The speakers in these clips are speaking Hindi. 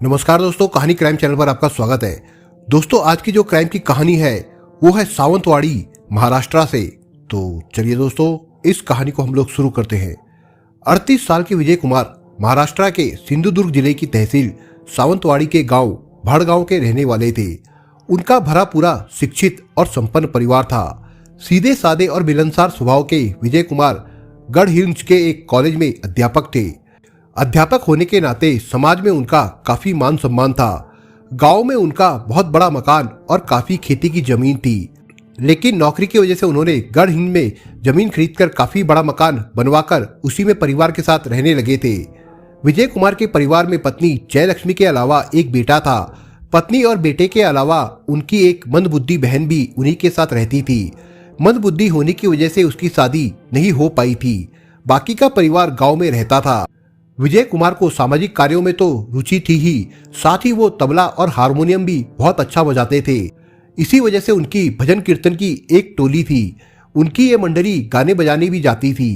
नमस्कार दोस्तों, कहानी क्राइम चैनल पर आपका स्वागत है। दोस्तों, आज की जो क्राइम की कहानी है वो है सावंतवाड़ी, महाराष्ट्र से। तो चलिए दोस्तों, इस कहानी को हम लोग शुरू करते हैं। 38 साल के विजय कुमार महाराष्ट्र के सिंधुदुर्ग जिले की तहसील सावंतवाड़ी के गांव भड़गांव के रहने वाले थे। उनका भरा पूरा शिक्षित और संपन्न परिवार था। सीधे सादे और मिलनसार स्वभाव के विजय कुमार गढ़हिंज के एक कॉलेज में अध्यापक थे। अध्यापक होने के नाते समाज में उनका काफी मान सम्मान था। गांव में उनका बहुत बड़ा मकान और काफी खेती की जमीन थी, लेकिन नौकरी की वजह से उन्होंने गढ़हिंज में जमीन खरीदकर काफी बड़ा मकान बनवाकर उसी में परिवार के साथ रहने लगे थे। विजय कुमार के परिवार में पत्नी जयलक्ष्मी के अलावा एक बेटा था। पत्नी और बेटे के अलावा उनकी एक मंदबुद्धि बहन भी उन्हीं के साथ रहती थी। मंदबुद्धि होने की वजह से उसकी शादी नहीं हो पाई थी। बाकी का परिवार गाँव में रहता था। विजय कुमार को सामाजिक कार्यों में तो रुचि थी ही, साथ ही वो तबला और हारमोनियम भी बहुत अच्छा बजाते थे। इसी वजह से उनकी भजन कीर्तन की एक टोली थी। उनकी ये मंडली गाने बजाने भी जाती थी।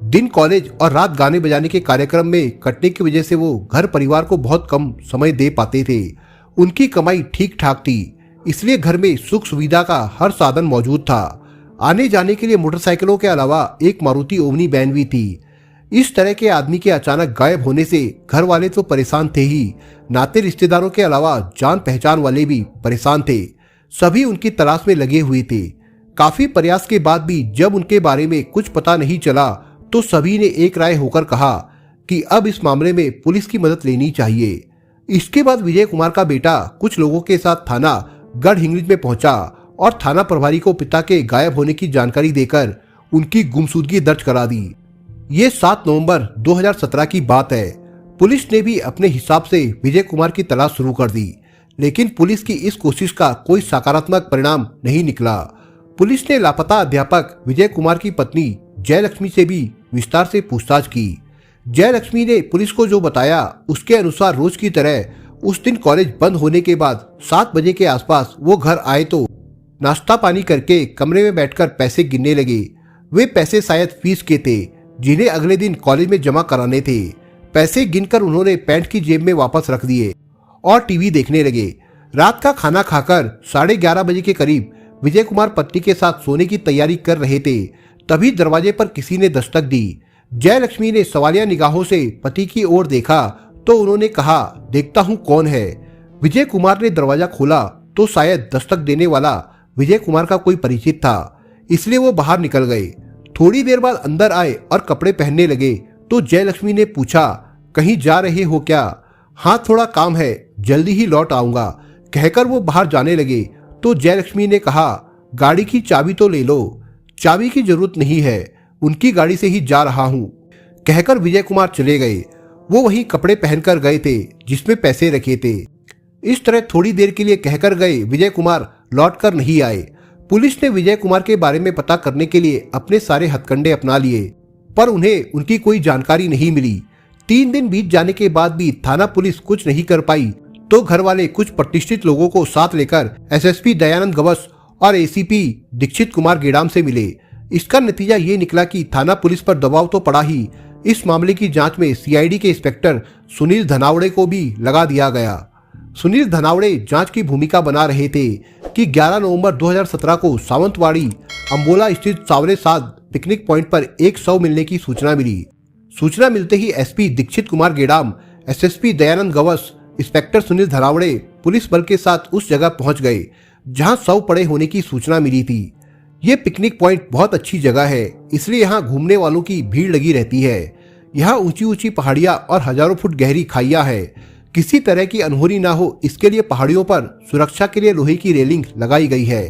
दिन कॉलेज और रात गाने बजाने के कार्यक्रम में कटने की वजह से वो घर परिवार को बहुत कम समय दे पाते थे। उनकी कमाई ठीक ठाक थी, इसलिए घर में सुख सुविधा का हर साधन मौजूद था। आने जाने के लिए मोटरसाइकिलों के अलावा एक मारुति ओमनी वैन भी थी। इस तरह के आदमी के अचानक गायब होने से घर वाले तो परेशान थे ही, नाते रिश्तेदारों के अलावा जान पहचान वाले भी परेशान थे। सभी उनकी तलाश में लगे हुए थे। काफी प्रयास के बाद भी जब उनके बारे में कुछ पता नहीं चला तो सभी ने एक राय होकर कहा कि अब इस मामले में पुलिस की मदद लेनी चाहिए। इसके बाद विजय कुमार का बेटा कुछ लोगों के साथ थाना गढ़हिंज में पहुंचा और थाना प्रभारी को पिता के गायब होने की जानकारी देकर उनकी गुमशुदगी दर्ज करा दी। ये 7 नवंबर 2017 की बात है। पुलिस ने भी अपने हिसाब से विजय कुमार की तलाश शुरू कर दी, लेकिन पुलिस की इस कोशिश का कोई सकारात्मक परिणाम नहीं निकला। पुलिस ने लापता अध्यापक विजय कुमार की पत्नी जयलक्ष्मी से भी विस्तार से पूछताछ की। जयलक्ष्मी ने पुलिस को जो बताया उसके अनुसार रोज की तरह उस दिन कॉलेज बंद होने के बाद 7 बजे के आसपास वो घर आए तो नाश्ता पानी करके कमरे में बैठकर पैसे गिनने लगे। वे पैसे शायद फीस के थे, जिन्हें अगले दिन कॉलेज में जमा कराने थे। पैसे गिनकर उन्होंने पैंट की जेब में वापस रख दिए और टीवी देखने लगे। रात का खाना खाकर 11:30 बजे के करीब विजय कुमार पत्नी के साथ सोने की तैयारी कर रहे थे। तभी दरवाजे पर किसी ने दस्तक दी। जयलक्ष्मी ने सवालिया निगाहों से पति की ओर देखा तो उन्होंने कहा, देखता हूँ कौन है। विजय कुमार ने दरवाजा खोला तो शायद दस्तक देने वाला विजय कुमार का कोई परिचित था, इसलिए वो बाहर निकल गए। थोड़ी देर बाद अंदर आए और कपड़े पहनने लगे तो जयलक्ष्मी ने पूछा, कहीं जा रहे हो क्या? हाँ, थोड़ा काम है, जल्दी ही लौट आऊंगा, कहकर वो बाहर जाने लगे तो जयलक्ष्मी ने कहा, गाड़ी की चाबी तो ले लो। चाबी की जरूरत नहीं है, उनकी गाड़ी से ही जा रहा हूँ, कहकर विजय कुमार चले गए। वो वही कपड़े पहनकर गए थे जिसमें पैसे रखे थे। इस तरह थोड़ी देर के लिए कहकर गए विजय कुमार लौट कर नहीं आए। पुलिस ने विजय कुमार के बारे में पता करने के लिए अपने सारे हथकंडे अपना लिए, पर उन्हें उनकी कोई जानकारी नहीं मिली। 3 दिन बीत जाने के बाद भी थाना पुलिस कुछ नहीं कर पाई तो घर वाले कुछ प्रतिष्ठित लोगों को साथ लेकर एसएसपी दयानंद गवस और एसीपी दीक्षित कुमार गेडाम से मिले। इसका नतीजा ये निकला कि थाना पुलिस पर दबाव तो पड़ा ही, इस मामले की जांच में सीआईडी के इंस्पेक्टर सुनील धनावड़े को भी लगा दिया गया। सुनील धनावड़े जांच की भूमिका बना रहे थे कि 11 नवंबर 2017 को सावंतवाड़ी अंबोला स्थित सावरे साध पिकनिक पॉइंट पर एक शव मिलने की सूचना मिली। सूचना मिलते ही SP Dikshit Kumar Gedam, SSP Dayanand Gavas, inspector Sunil Dhanawade police बल के साथ उस जगह पहुंच गए जहां शव पड़े होने की सूचना मिली थी। ये पिकनिक पॉइंट बहुत अच्छी जगह है, इसलिए यहाँ घूमने वालों की भीड़ लगी रहती है। यहाँ ऊंची ऊंची पहाड़ियां और हजारों फुट गहरी खाइयां है। किसी तरह की अनहोनी ना हो इसके लिए पहाड़ियों पर सुरक्षा के लिए लोहे की रेलिंग लगाई गई है।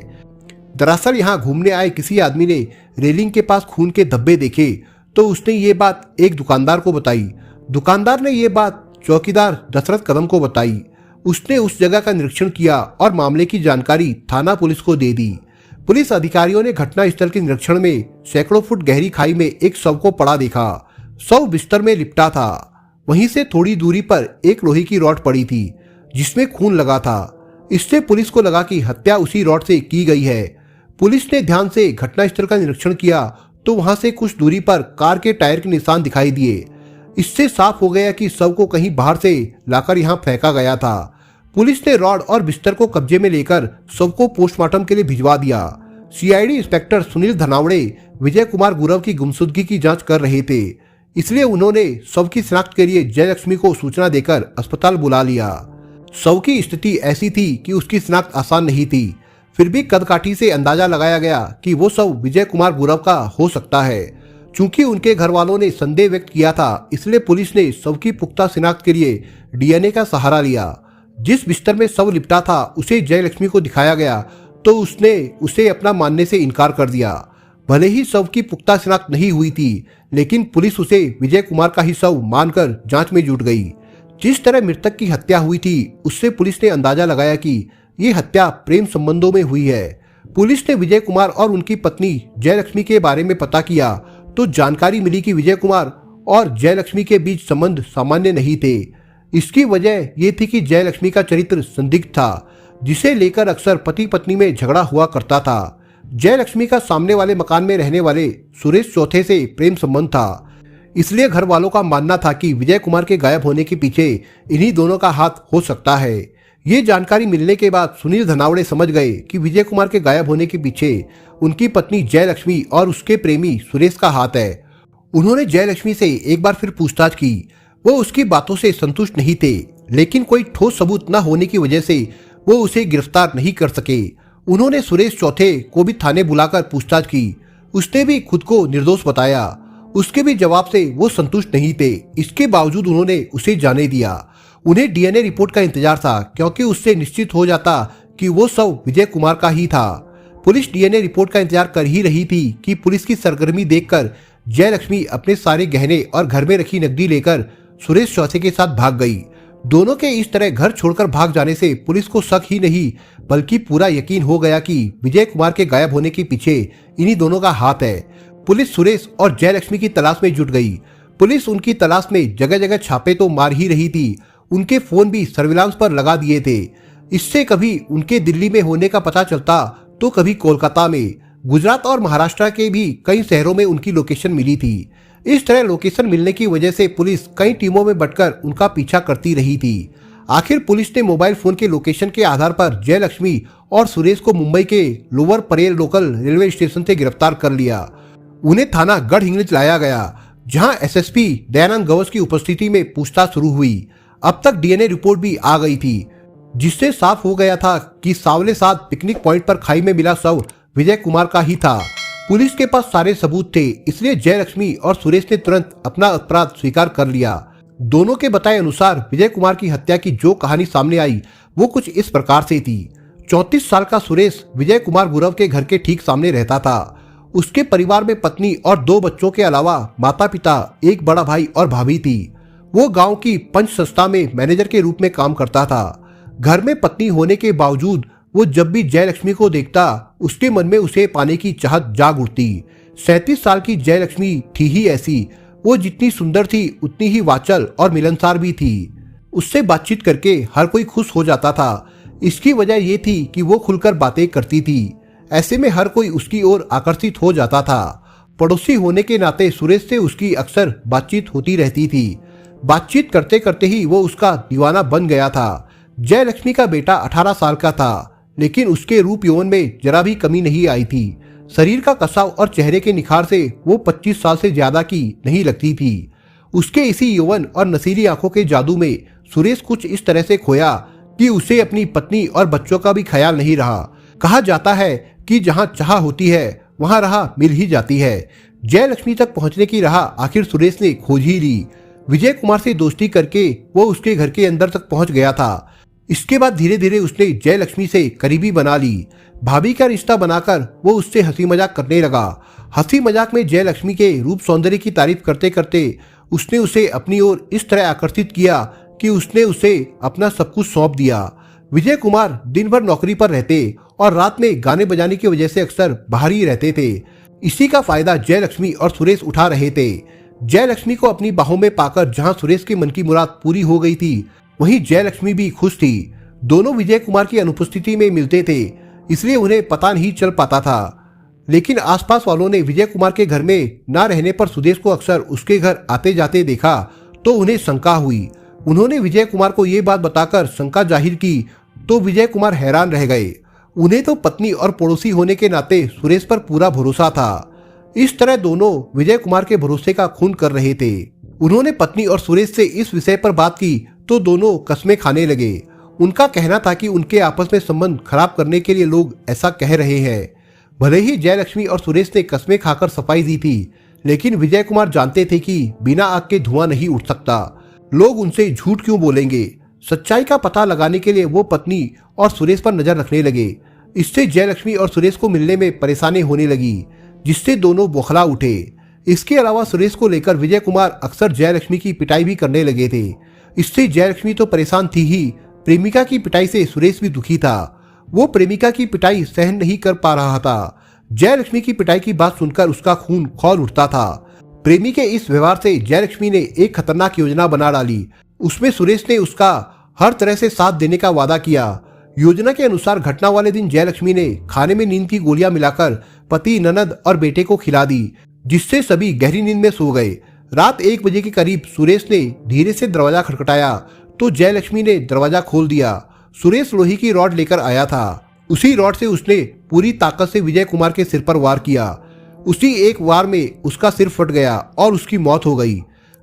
दरअसल यहाँ घूमने आए किसी आदमी ने रेलिंग के पास खून के धब्बे देखे तो उसने ये बात एक दुकानदार को बताई। दुकानदार ने ये बात चौकीदार दशरथ कदम को बताई। उसने उस जगह का निरीक्षण किया और मामले की जानकारी थाना पुलिस को दे दी। पुलिस अधिकारियों ने घटनास्थल के निरीक्षण में सैकड़ों फुट गहरी खाई में एक शव को पड़ा देखा। शव बिस्तर में लिपटा था। वहीं से थोड़ी दूरी पर एक लोहे की रॉड पड़ी थी जिसमें खून लगा था। इससे पुलिस को लगा कि हत्या उसी रॉड से की गई है। पुलिस ने ध्यान से घटनास्थल का निरीक्षण किया तो वहां से कुछ दूरी पर कार के टायर के निशान दिखाई दिए। इससे साफ हो गया कि शव को कहीं बाहर से लाकर यहाँ फेंका गया था। पुलिस ने रॉड और बिस्तर को कब्जे में लेकर शव को पोस्टमार्टम के लिए भिजवा दिया। सीआईडी इंस्पेक्टर सुनील धनावड़े विजय कुमार गुरव की गुमशुदगी की जांच कर रहे थे, इसलिए उन्होंने शव की शिनाख्त के लिए जयलक्ष्मी को सूचना देकर अस्पताल बुला लिया। शव की स्थिति ऐसी थी कि उसकी शिनाख्त आसान नहीं थी, फिर भी कदकाठी से अंदाजा लगाया गया कि वो शव विजय कुमार गुरव का हो सकता है। चूंकि उनके घर वालों ने संदेह व्यक्त किया था, इसलिए पुलिस ने शव की पुख्ता शिनाख्त के लिए डीएनए का सहारा लिया। जिस बिस्तर में शव लिपटा था उसे जयलक्ष्मी को दिखाया गया तो उसने उसे अपना मानने से इनकार कर दिया। भले ही शव की पुख्ता शिनाख्त नहीं हुई थी, लेकिन पुलिस उसे विजय कुमार का ही शव मानकर जांच में जुट गई। जिस तरह मृतक की हत्या हुई थी उससे पुलिस ने अंदाजा लगाया कि ये हत्या प्रेम संबंधों में हुई है। पुलिस ने विजय कुमार और उनकी पत्नी जयलक्ष्मी के बारे में पता किया तो जानकारी मिली कि विजय कुमार और जयलक्ष्मी के बीच संबंध सामान्य नहीं थे। इसकी वजह ये थी कि जयलक्ष्मी का चरित्र संदिग्ध था, जिसे लेकर अक्सर पति पत्नी में झगड़ा हुआ करता था। जयलक्ष्मी का सामने वाले मकान में रहने वाले सुरेश चौथे से प्रेम संबंध था, इसलिए घर वालों का मानना था कि विजय कुमार के गायब होने के पीछे इन्हीं दोनों का हाथ हो सकता है। ये जानकारी मिलने के बाद सुनील धनावड़े समझ गए कि विजय कुमार के गायब होने के पीछे उनकी पत्नी जयलक्ष्मी और उसके प्रेमी सुरेश का हाथ है। उन्होंने जयलक्ष्मी से एक बार फिर पूछताछ की। वो उसकी बातों से संतुष्ट नहीं थे, लेकिन कोई ठोस सबूत न होने की वजह से वो उसे गिरफ्तार नहीं कर सके। उन्होंने सुरेश चौथे को भी थाने बुलाकर पूछताछ की। उसने भी खुद को निर्दोष बताया। उसके भी जवाब से वो संतुष्ट नहीं थे, इसके बावजूद उन्होंने उसे जाने दिया। उन्हें डीएनए रिपोर्ट का इंतजार था, क्योंकि उससे निश्चित हो जाता कि वो शव विजय कुमार का ही था। पुलिस डीएनए रिपोर्ट का इंतजार कर ही रही थी कि पुलिस की सरगर्मी देखकर जयलक्ष्मी अपने सारे गहने और घर में रखी नकदी लेकर सुरेश चौथे के साथ भाग गई। दोनों के इस तरह घर छोड़कर भाग जाने से पुलिस को शक ही नहीं बल्कि पूरा यकीन हो गया कि विजय कुमार के गायब होने के पीछे इन्हीं दोनों का हाथ है। पुलिस सुरेश और जयलक्ष्मी की तलाश में जुट गई। पुलिस उनकी तलाश में जगह जगह छापे तो मार ही रही थी, उनके फोन भी सर्विलांस पर लगा दिए थे। इससे कभी उनके दिल्ली में होने का पता चलता तो कभी कोलकाता में, गुजरात और महाराष्ट्र के भी कई शहरों में उनकी लोकेशन मिली थी। इस तरह लोकेशन मिलने की वजह से पुलिस कई टीमों में बंटकर उनका पीछा करती रही थी। आखिर पुलिस ने मोबाइल फोन के लोकेशन के आधार पर जयलक्ष्मी और सुरेश को मुंबई के lower Parel local railway station से गिरफ्तार कर लिया। उन्हें थाना गढ़हिंग्लज लाया गया, जहां एसएसपी दयानंद गवस की उपस्थिति में पूछताछ शुरू हुई। अब तक डीएनए रिपोर्ट भी आ गई थी, जिससे साफ हो गया था कि सावले साथ पिकनिक पॉइंट पर खाई में मिला शव विजय कुमार का ही था। पुलिस के पास सारे सबूत थे, इसलिए जयलक्ष्मी और सुरेश ने तुरंत अपना अपराध स्वीकार कर लिया। दोनों के बताए अनुसार विजय कुमार की हत्या की जो कहानी सामने आई वो कुछ इस प्रकार से थी। 34 साल का सुरेश विजय कुमार गुरव के घर के ठीक सामने रहता था। उसके परिवार में पत्नी और 2 बच्चों के अलावा माता पिता, एक बड़ा भाई और भाभी थी। वो गांव की पंच संस्था में मैनेजर के रूप में काम करता था। घर में पत्नी होने के बावजूद वो जब भी जयलक्ष्मी को देखता उसके मन में उसे पाने की चाहत जाग उठती। 37 साल की जयलक्ष्मी थी ही ऐसी। वो जितनी सुंदर थी उतनी ही वाचल और मिलनसार भी थी। उससे बातचीत करके हर कोई खुश हो जाता था। इसकी वजह ये थी कि वो खुलकर बातें करती थी। ऐसे में हर कोई उसकी ओर आकर्षित हो जाता था। पड़ोसी होने के नाते सुरेश से उसकी अक्सर बातचीत होती रहती थी। बातचीत करते करते ही वो उसका दीवाना बन गया था। जयलक्ष्मी का बेटा 18 साल का था, लेकिन उसके रूप यौवन में जरा भी कमी नहीं आई थी। शरीर का कसाव और चेहरे के निखार से वो 25 साल से ज्यादा की नहीं लगती थी। उसके इसी यौवन और नसीली आंखों के जादू में सुरेश कुछ इस तरह से खोया कि उसे अपनी पत्नी और बच्चों का भी ख्याल नहीं रहा। कहा जाता है कि जहां चाह होती है वहां राह मिल ही जाती है। जयलक्ष्मी तक पहुंचने की राह आखिर सुरेश ने खोज ही ली। विजय कुमार से दोस्ती करके वो उसके घर के अंदर तक पहुंच गया था। इसके बाद धीरे धीरे उसने जयलक्ष्मी से करीबी बना ली। भाभी का रिश्ता बनाकर वो उससे हंसी मजाक करने लगा। हंसी मजाक में जयलक्ष्मी के रूप सौंदर्य की तारीफ करते करते उसने उसे अपनी ओर इस तरह आकर्षित किया कि उसने उसे अपना सब कुछ सौंप दिया। विजय कुमार दिन भर नौकरी पर रहते और रात में गाने बजाने की वजह से अक्सर बाहर ही रहते थे। इसी का फायदा जयलक्ष्मी और सुरेश उठा रहे थे। जयलक्ष्मी को अपनी बाहों में पाकर जहां सुरेश की मन की मुराद पूरी हो गई थी, वहीं जयलक्ष्मी भी खुश थी। दोनों विजय कुमार की अनुपस्थिति में मिलते थे, इसलिए उन्हें पता नहीं चल पाता था। लेकिन आसपास वालों ने विजय कुमार के घर में न रहने पर सुदेश को अक्सर उसके घर आते जाते देखा तो उन्हें शंका हुई। उन्होंने विजय कुमार को ये बात बताकर शंका जाहिर की तो विजय कुमार हैरान रह गए। उन्हें तो पत्नी और पड़ोसी होने के नाते सुरेश पर पूरा भरोसा था। इस तरह दोनों विजय कुमार के भरोसे का खून कर रहे थे। उन्होंने पत्नी और सुरेश से इस विषय पर बात की तो दोनों कस्में खाने लगे। उनका कहना था कि उनके आपस में संबंध खराब करने के लिए लोग ऐसा कह रहे हैं। भले ही जयलक्ष्मी और सुरेश ने कस्में खाकर सफाई दी थी, लेकिन विजय कुमार जानते थे कि बिना आग के धुआं नहीं उठ सकता। लोग उनसे झूठ क्यों बोलेंगे। सच्चाई का पता लगाने के लिए वो पत्नी और सुरेश पर नजर रखने लगे। इससे जयलक्ष्मी और सुरेश को मिलने में परेशानी होने लगी, जिससे दोनों बौखला उठे। इसके अलावा सुरेश को लेकर विजय कुमार अक्सर जयलक्ष्मी की पिटाई भी करने लगे थे। इससे जयलक्ष्मी तो परेशान थी ही, प्रेमिका की पिटाई से सुरेश भी दुखी था। वो प्रेमिका की पिटाई सहन नहीं कर पा रहा था। जयलक्ष्मी की पिटाई की बात सुनकर उसका खून खौल उठता था। प्रेमी के इस व्यवहार से जयलक्ष्मी ने एक खतरनाक योजना बना डाली। उसमें सुरेश ने उसका हर तरह से साथ देने का वादा किया। योजना के अनुसार घटना वाले दिन जयलक्ष्मी ने खाने में नींद की गोलियां मिलाकर पति, ननद और बेटे को खिला दी, जिससे सभी गहरी नींद में सो गए। रात 1 बजे के करीब सुरेश ने धीरे से दरवाजा खटखटाया तो जयलक्ष्मी ने दरवाजा खोल दिया। सुरेश लोहे की रॉड लेकर आया था। उसी रॉड से उसने पूरी ताकत से विजय कुमार के सिर पर वार किया। उसी एक वार में उसका सिर फट गया और उसकी मौत हो गई।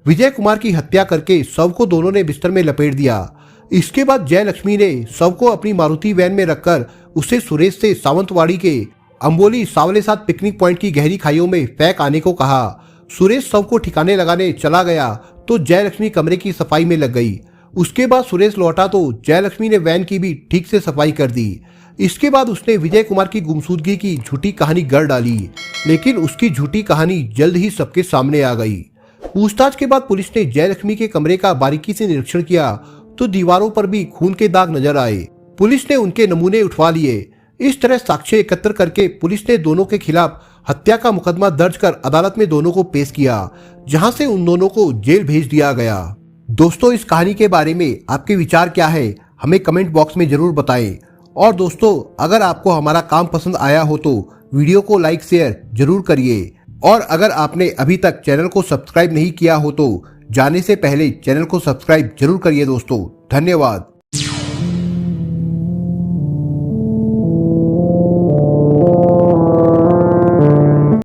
विजय कुमार की हत्या करके शव को दोनों ने बिस्तर में लपेट दिया। इसके बाद जयलक्ष्मी ने शव को अपनी मारुति वैन में रखकर उसे सुरेश से सावंतवाड़ी के अंबोली सावले साथ पिकनिक पॉइंट की गहरी खाइयों में फेंक आने को कहा। सुरेश शव को ठिकाने लगाने चला गया तो जयलक्ष्मी कमरे की सफाई में लग गई। उसके बाद सुरेश लौटा तो जयलक्ष्मी ने वैन की भी ठीक से सफाई कर दी। इसके बाद उसने विजय कुमार की गुमशुदगी की झूठी कहानी गढ़ डाली, लेकिन उसकी झूठी कहानी जल्द ही सबके सामने आ गई। पूछताछ के बाद पुलिस ने जयलक्ष्मी के कमरे का बारीकी से निरीक्षण किया तो दीवारों पर भी खून के दाग नजर आए। पुलिस ने उनके नमूने उठवा लिए। इस तरह साक्ष्य एकत्र करके पुलिस ने दोनों के खिलाफ हत्या का मुकदमा दर्ज कर अदालत में दोनों को पेश किया, जहां से उन दोनों को जेल भेज दिया गया। दोस्तों, इस कहानी के बारे में आपके विचार क्या है, हमें कमेंट बॉक्स में जरूर बताएं। और दोस्तों, अगर आपको हमारा काम पसंद आया हो तो वीडियो को लाइक शेयर जरूर करिए। और अगर आपने अभी तक चैनल को सब्सक्राइब नहीं किया हो तो जाने से पहले चैनल को सब्सक्राइब जरूर करिए दोस्तों। धन्यवाद।